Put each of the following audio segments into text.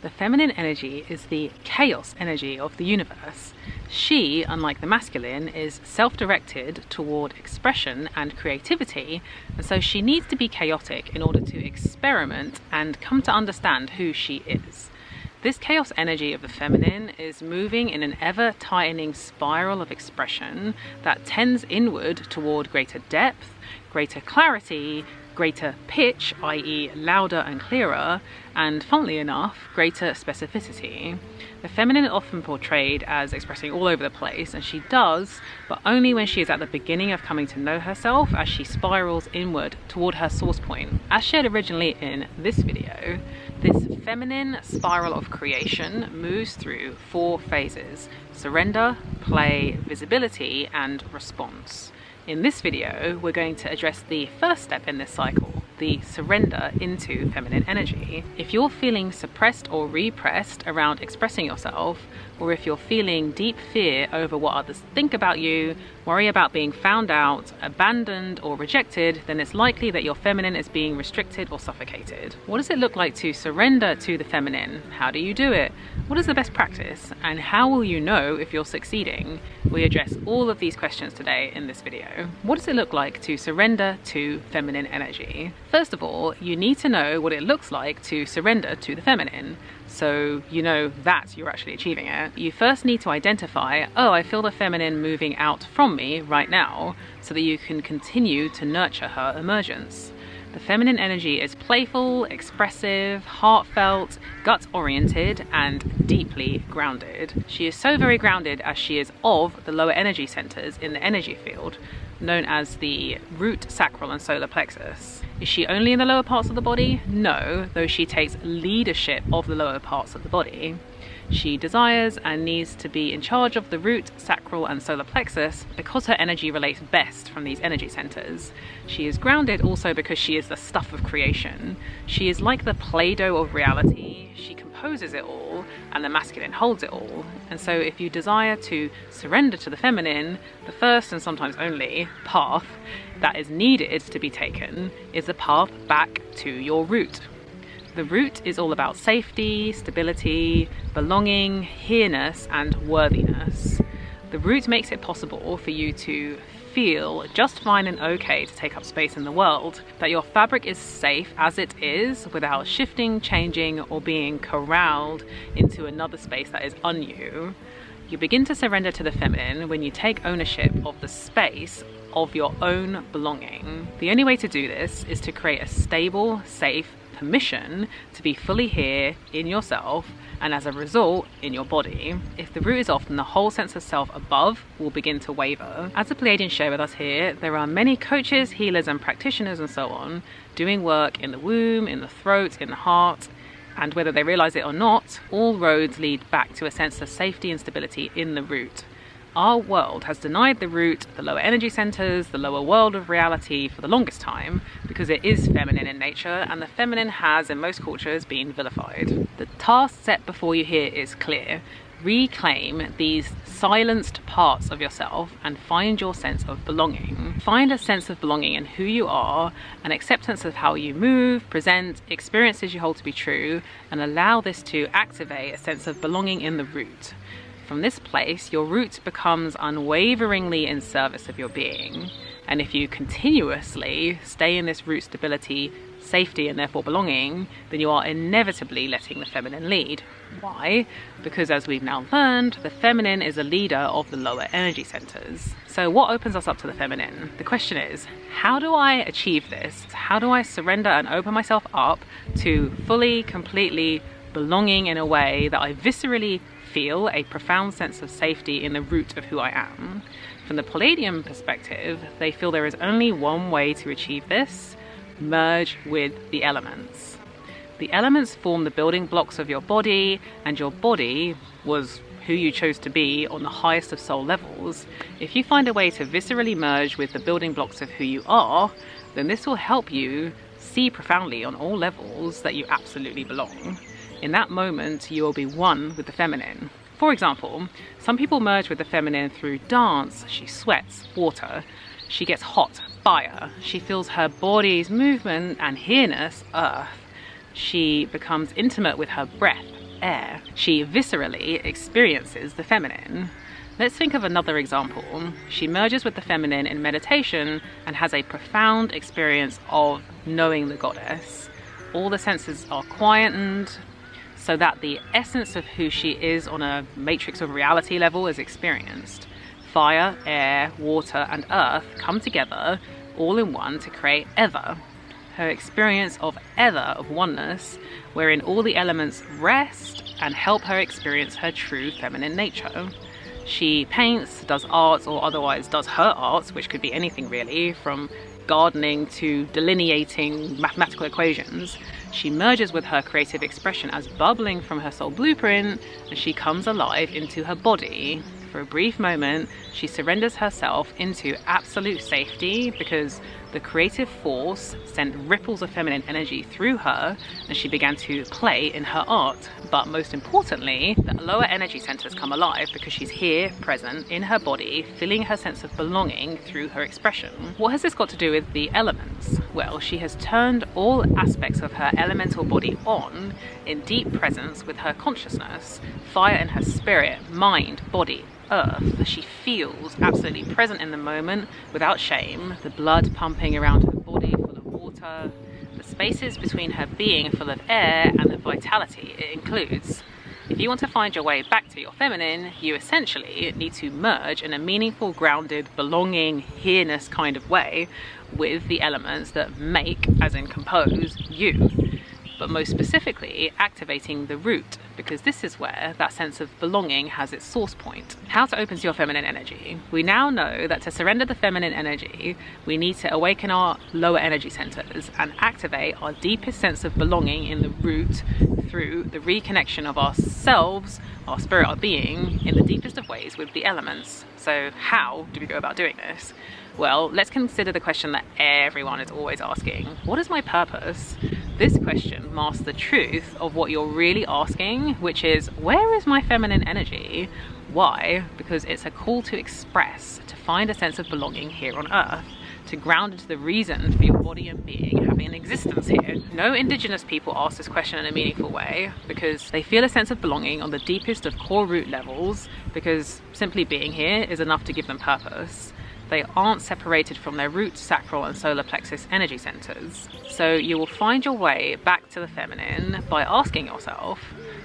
The feminine energy is the chaos energy of the universe. She, unlike the masculine, is self-directed toward expression and creativity, and so she needs to be chaotic in order to experiment and come to understand who she is. This chaos energy of the feminine is moving in an ever-tightening spiral of expression that tends inward toward greater depth, greater clarity, greater pitch, i.e. louder and clearer, and funnily enough, greater specificity. The feminine is often portrayed as expressing all over the place, and she does, but only when she is at the beginning of coming to know herself as she spirals inward toward her source point. As shared originally in this video, this feminine spiral of creation moves through 4 phases: surrender, play, visibility, and response. In this video, we're going to address the first step in this cycle, the surrender into feminine energy. If you're feeling suppressed or repressed around expressing yourself, or if you're feeling deep fear over what others think about you, worry about being found out, abandoned, or rejected, then it's likely that your feminine is being restricted or suffocated. What does it look like to surrender to the feminine? How do you do it? What is the best practice? And how will you know if you're succeeding? We address all of these questions today in this video. What does it look like to surrender to feminine energy? First of all, you need to know what it looks like to surrender to the feminine, so you know that you're actually achieving it. You first need to identify, oh, I feel the feminine moving out from me right now, so that you can continue to nurture her emergence. The feminine energy is playful, expressive, heartfelt, gut-oriented, and deeply grounded. She is so very grounded as she is of the lower energy centers in the energy field, known as the root, sacral, and solar plexus. Is she only in the lower parts of the body? No, though she takes leadership of the lower parts of the body. She desires and needs to be in charge of the root, sacral, and solar plexus because her energy relates best from these energy centers. She is grounded also because she is the stuff of creation. She is like the Play-Doh of reality. She composes it all, and the masculine holds it all. And so if you desire to surrender to the feminine, the first and sometimes only path that is needed to be taken is the path back to your root. The root is all about safety, stability, belonging, here-ness, and worthiness. The root makes it possible for you to feel just fine and okay to take up space in the world, that your fabric is safe as it is without shifting, changing, or being corralled into another space that is un-you. You begin to surrender to the feminine when you take ownership of the space of your own belonging. The only way to do this is to create a stable, safe permission to be fully here in yourself, and as a result in your body. If the root is off, then the whole sense of self above will begin to waver. As the Pleiadians share with us here, there are many coaches, healers, and practitioners and so on doing work in the womb, in the throat, in the heart, and whether they realize it or not, all roads lead back to a sense of safety and stability in the root. Our world has denied the root, the lower energy centers, the lower world of reality for the longest time because it is feminine in nature, and the feminine has in most cultures been vilified. The task set before you here is clear. Reclaim these silenced parts of yourself and find your sense of belonging. Find a sense of belonging in who you are, an acceptance of how you move, present, experiences you hold to be true, and allow this to activate a sense of belonging in the root. From this place, your root becomes unwaveringly in service of your being. And if you continuously stay in this root stability, safety, and therefore belonging, then you are inevitably letting the feminine lead. Why? Because as we've now learned, the feminine is a leader of the lower energy centers. So what opens us up to the feminine? The question is, how do I achieve this? How do I surrender and open myself up to fully, completely belonging in a way that I viscerally feel a profound sense of safety in the root of who I am? From the Pleiadian perspective, they feel there is only one way to achieve this: merge with the elements. The elements form the building blocks of your body, and your body was who you chose to be on the highest of soul levels. If you find a way to viscerally merge with the building blocks of who you are, then this will help you see profoundly on all levels that you absolutely belong. In that moment, you will be one with the feminine. For example, some people merge with the feminine through dance. She sweats water. She gets hot, fire. She feels her body's movement and here-ness, earth. She becomes intimate with her breath, air. She viscerally experiences the feminine. Let's think of another example. She merges with the feminine in meditation and has a profound experience of knowing the goddess. All the senses are quietened so that the essence of who she is on a matrix of reality level is experienced. Fire, air, water, and earth come together all in one to create ether. Her experience of ether, of oneness, wherein all the elements rest and help her experience her true feminine nature. She paints, does art, or otherwise does her art, which could be anything really, from gardening to delineating mathematical equations. She merges with her creative expression as bubbling from her soul blueprint, and she comes alive into her body. For a brief moment, she surrenders herself into absolute safety because the creative force sent ripples of feminine energy through her and she began to play in her art. But most importantly, the lower energy centers come alive because she's here, present, in her body, feeling her sense of belonging through her expression. What has this got to do with the elements? Well, she has turned all aspects of her elemental body on in deep presence with her consciousness, fire in her spirit, mind, body, earth. She feels absolutely present in the moment without shame, the blood pumping around her body full of water, the spaces between her being full of air, and the vitality it includes. If you want to find your way back to your feminine, you essentially need to merge in a meaningful, grounded, belonging, here-ness kind of way with the elements that make, as in compose, you. But most specifically, activating the root, because this is where that sense of belonging has its source point. How to open to your feminine energy. We now know that to surrender the feminine energy, we need to awaken our lower energy centers and activate our deepest sense of belonging in the root through the reconnection of ourselves, our spirit, our being, in the deepest of ways with the elements. So how do we go about doing this? Well, let's consider the question that everyone is always asking. What is my purpose? This question masks the truth of what you're really asking, which is, where is my feminine energy? Why? Because it's a call to express, to find a sense of belonging here on earth, to ground into the reason for your body and being having an existence here. No indigenous people ask this question in a meaningful way because they feel a sense of belonging on the deepest of core root levels, because simply being here is enough to give them purpose. They aren't separated from their root, sacral, and solar plexus energy centers. So you will find your way back to the feminine by asking yourself,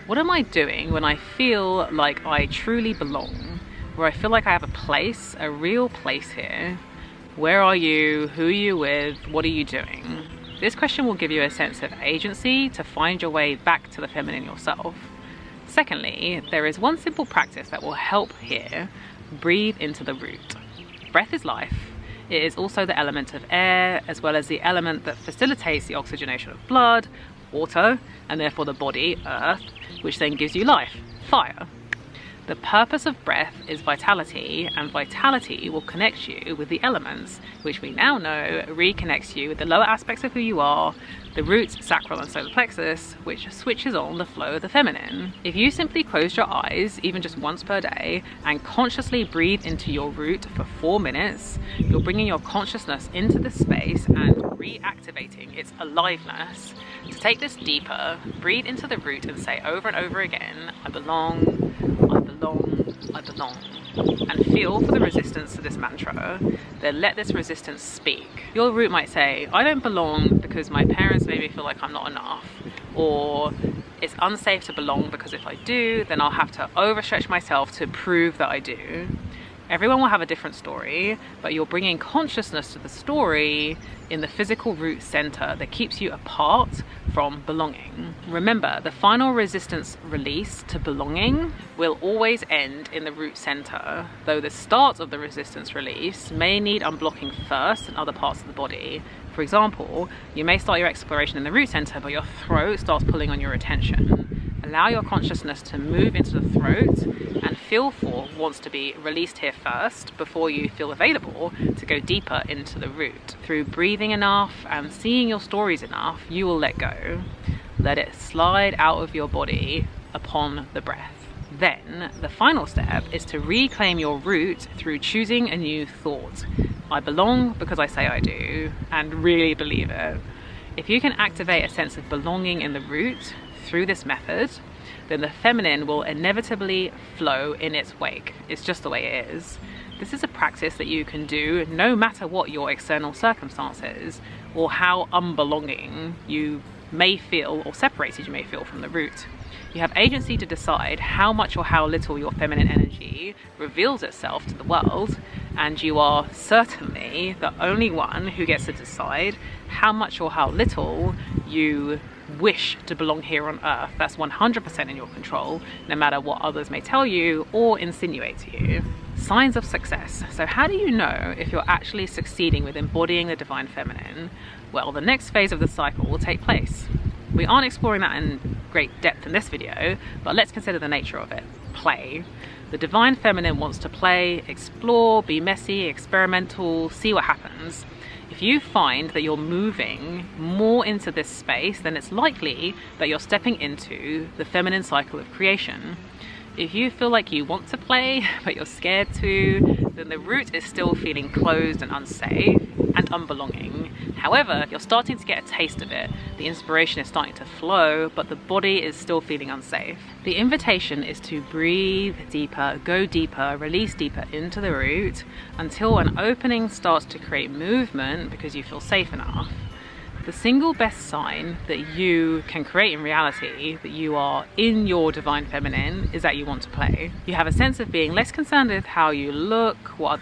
what am I doing when I feel like I truly belong? Where I feel like I have a place, a real place here? Where are you? Who are you with? What are you doing? This question will give you a sense of agency to find your way back to the feminine yourself. Secondly, there is one simple practice that will help here. Breathe into the root. Breath is life. It is also the element of air, as well as the element that facilitates the oxygenation of blood, water, and therefore the body, earth, which then gives you life, fire. The purpose of breath is vitality, and vitality will connect you with the elements, which we now know reconnects you with the lower aspects of who you are, the roots, sacral and solar plexus, which switches on the flow of the feminine. If you simply close your eyes, even just once per day, and consciously breathe into your root for 4 minutes, you're bringing your consciousness into the space and reactivating its aliveness. To take this deeper, breathe into the root and say over and over again, I belong, I belong, I belong. And feel for the resistance to this mantra. Then let this resistance speak. Your root might say, I don't belong because my parents made me feel like I'm not enough. Or it's unsafe to belong because if I do, then I'll have to overstretch myself to prove that I do. Everyone will have a different story, but you're bringing consciousness to the story in the physical root center that keeps you apart from belonging. Remember, the final resistance release to belonging will always end in the root center, though the start of the resistance release may need unblocking first in other parts of the body. For example, you may start your exploration in the root center, but your throat starts pulling on your attention. Allow your consciousness to move into the throat and feel for what wants to be released here first before you feel available to go deeper into the root. Through breathing enough and seeing your stories enough, you will let go. Let it slide out of your body upon the breath. Then the final step is to reclaim your root through choosing a new thought. I belong because I say I do, and really believe it. If you can activate a sense of belonging in the root through this method, then the feminine will inevitably flow in its wake. It's just the way it is. This is a practice that you can do no matter what your external circumstances or how unbelonging you may feel or separated you may feel from the root. You have agency to decide how much or how little your feminine energy reveals itself to the world, and you are certainly the only one who gets to decide how much or how little you wish to belong here on earth. That's 100% in your control, no matter what others may tell you or insinuate to you. Signs of success. So how do you know if you're actually succeeding with embodying the divine feminine? Well, the next phase of the cycle will take place. We aren't exploring that in great depth in this video, but let's consider the nature of it. Play. The divine feminine wants to play, explore, be messy, experimental, see what happens. If you find that you're moving more into this space, then it's likely that you're stepping into the feminine cycle of creation. If you feel like you want to play, but you're scared to, then the root is still feeling closed and unsafe and unbelonging. However, you're starting to get a taste of it. The inspiration is starting to flow, but the body is still feeling unsafe. The invitation is to breathe deeper, go deeper, release deeper into the root until an opening starts to create movement because you feel safe enough. The single best sign that you can create in reality that you are in your divine feminine is that you want to play. You have a sense of being less concerned with how you look, what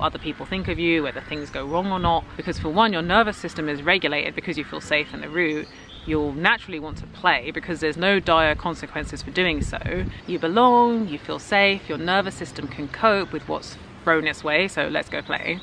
other people think of you, whether things go wrong or not, because for one, your nervous system is regulated because you feel safe in the root. You'll naturally want to play because there's no dire consequences for doing so. You belong, you feel safe, your nervous system can cope with what's thrown its way, so let's go play.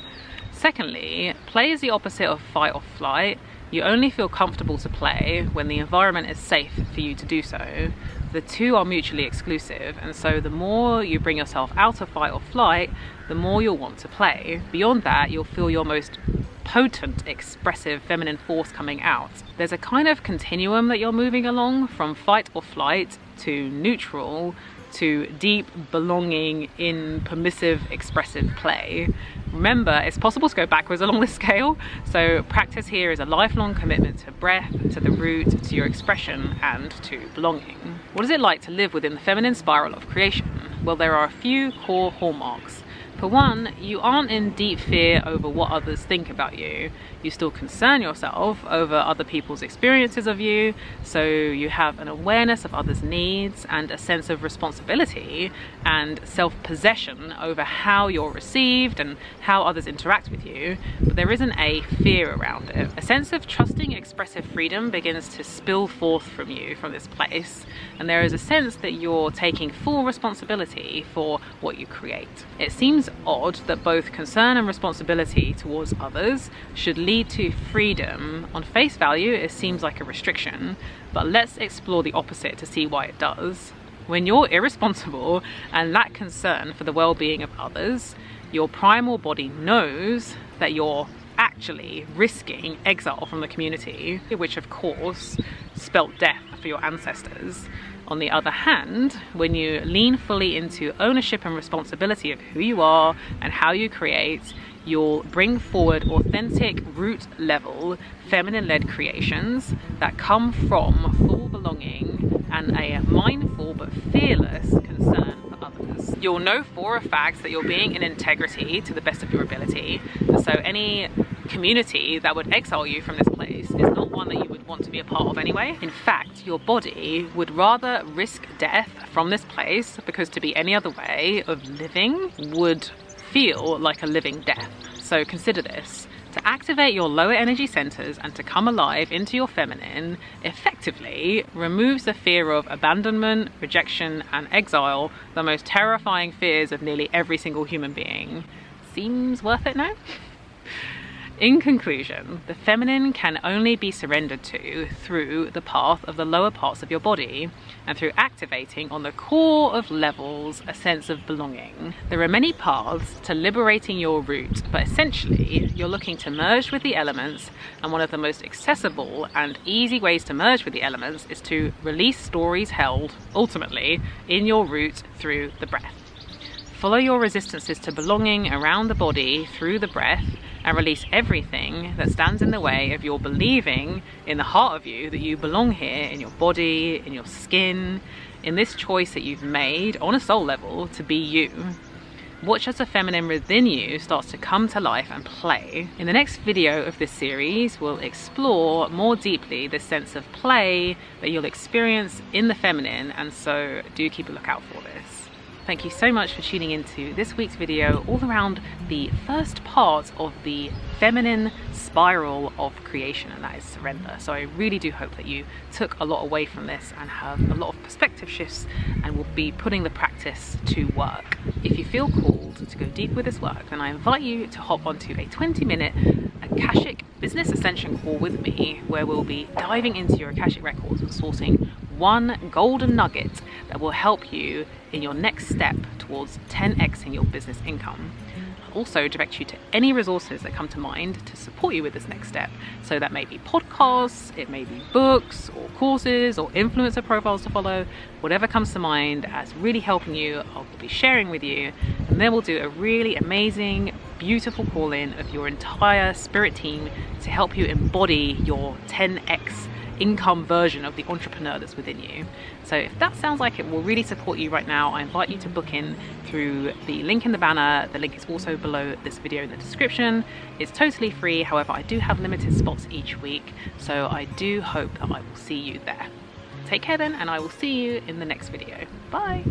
Secondly, play is the opposite of fight or flight. You only feel comfortable to play when the environment is safe for you to do so. The two are mutually exclusive, and so the more you bring yourself out of fight or flight, the more you'll want to play. Beyond that, you'll feel your most potent, expressive feminine force coming out. There's a kind of continuum that you're moving along from fight or flight to neutral to deep belonging in permissive, expressive play. Remember, it's possible to go backwards along this scale, so practice here is a lifelong commitment to breath, to the root, to your expression, and to belonging. What is it like to live within the feminine spiral of creation? Well, there are a few core hallmarks. For one, you aren't in deep fear over what others think about you. You still concern yourself over other people's experiences of you, so you have an awareness of others' needs and a sense of responsibility and self-possession over how you're received and how others interact with you, but there isn't a fear around it. A sense of trusting expressive freedom begins to spill forth from you from this place, and there is a sense that you're taking full responsibility for what you create. It seems odd that both concern and responsibility towards others should lead to freedom. On face value, it seems like a restriction, but let's explore the opposite to see why it does. When you're irresponsible and lack concern for the well-being of others, your primal body knows that you're actually risking exile from the community, which of course spelt death for your ancestors. On the other hand, when you lean fully into ownership and responsibility of who you are and how you create, you'll bring forward authentic, root-level, feminine-led creations that come from full belonging and a mindful but fearless concern for others. You'll know for a fact that you're being in integrity to the best of your ability, so any community that would exile you from this place is not one that you would want to be a part of anyway. In fact, your body would rather risk death from this place, because to be any other way of living would feel like a living death. So consider this. To activate your lower energy centers and to come alive into your feminine effectively removes the fear of abandonment, rejection, and exile, the most terrifying fears of nearly every single human being. Seems worth it now? In conclusion, the feminine can only be surrendered to through the path of the lower parts of your body and through activating on the core of levels a sense of belonging. There are many paths to liberating your root, but essentially you're looking to merge with the elements, and one of the most accessible and easy ways to merge with the elements is to release stories held, ultimately, in your root through the breath. Follow your resistances to belonging around the body through the breath and release everything that stands in the way of your believing in the heart of you that you belong here, in your body, in your skin, in this choice that you've made on a soul level to be you. Watch as the feminine within you starts to come to life and play. In the next video of this series, we'll explore more deeply the sense of play that you'll experience in the feminine, and so do keep a lookout for this. Thank you so much for tuning into this week's video all around the first part of the feminine spiral of creation, and that is surrender. So I really do hope that you took a lot away from this and have a lot of perspective shifts and will be putting the practice to work. If you feel called to go deep with this work, then I invite you to hop onto a 20-minute Akashic Business Ascension call with me, where we'll be diving into your Akashic records and sourcing one golden nugget that will help you in your next step towards 10xing your business income. I'll also direct you to any resources that come to mind to support you with this next step. So that may be podcasts, it may be books or courses or influencer profiles to follow, whatever comes to mind as really helping you, I'll be sharing with you. And then we'll do a really amazing, beautiful call-in of your entire spirit team to help you embody your 10x income version of the entrepreneur that's within you. So if that sounds like it will really support you right now, I invite you to book in through the link in the banner. The link is also below this video in the description. It's totally free, however I do have limited spots each week, so I do hope that I will see you there. Take care then, and I will see you in the next video. Bye!